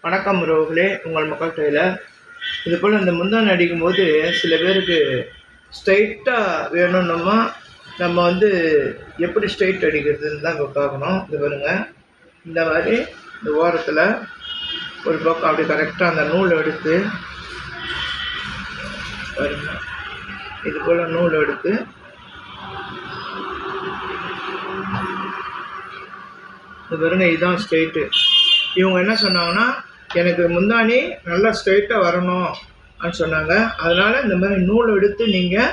வணக்கம் உறவுகளே, உங்கள் மக்கள் டெய்லர். இதுபோல் இந்த முந்தானை அடிக்கும்போது சில பேருக்கு ஸ்ட்ரைட்டாக வேணும்னோமா நம்ம வந்து எப்படி ஸ்ட்ரைட் அடிக்கிறதுன்னு தான் இப்போ பார்க்கணும். இது பாருங்கள், இந்த மாதிரி இந்த ஓரத்தில் ஒரு பக்கம் அப்படி கரெக்டாக அந்த நூல் எடுத்து பாருங்கள், இது போல் நூல் எடுத்து இது பாருங்கள், இதுதான் ஸ்ட்ரெயிட்டு. இவங்க என்ன சொன்னாங்கன்னா, எனக்கு முந்தானி நல்லா ஸ்ட்ரைட்டாக வரணும் அப்படின்னு சொன்னாங்க. அதனால் இந்த மாதிரி நூல் எடுத்து நீங்கள்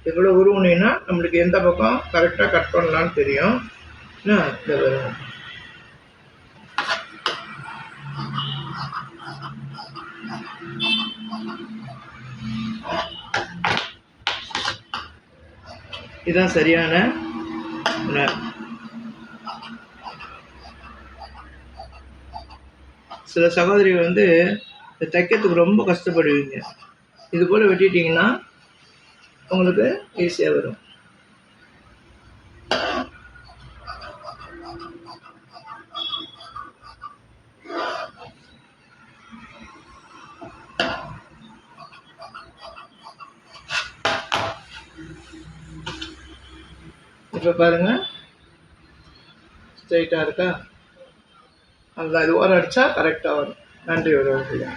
இவ்வளோ உருவுனீங்கன்னா நம்மளுக்கு எந்த பக்கம் கரெக்டாக கட் பண்ணலான்னு தெரியும். என்ன இந்த வரும் இதுதான் சரியான சில சகோதரிகள் வந்து தைக்கிறதுக்கு ரொம்ப கஷ்டப்படுவீங்க. இது போல் வெட்டிட்டிங்கன்னா உங்களுக்கு ஈஸியாக வரும். இப்போ பாருங்கள், ஸ்ட்ரைட்டாக இருக்கா? நல்லா இது ஓரம் அடித்தா கரெக்டாக வரும். நன்றி உறவுகளே.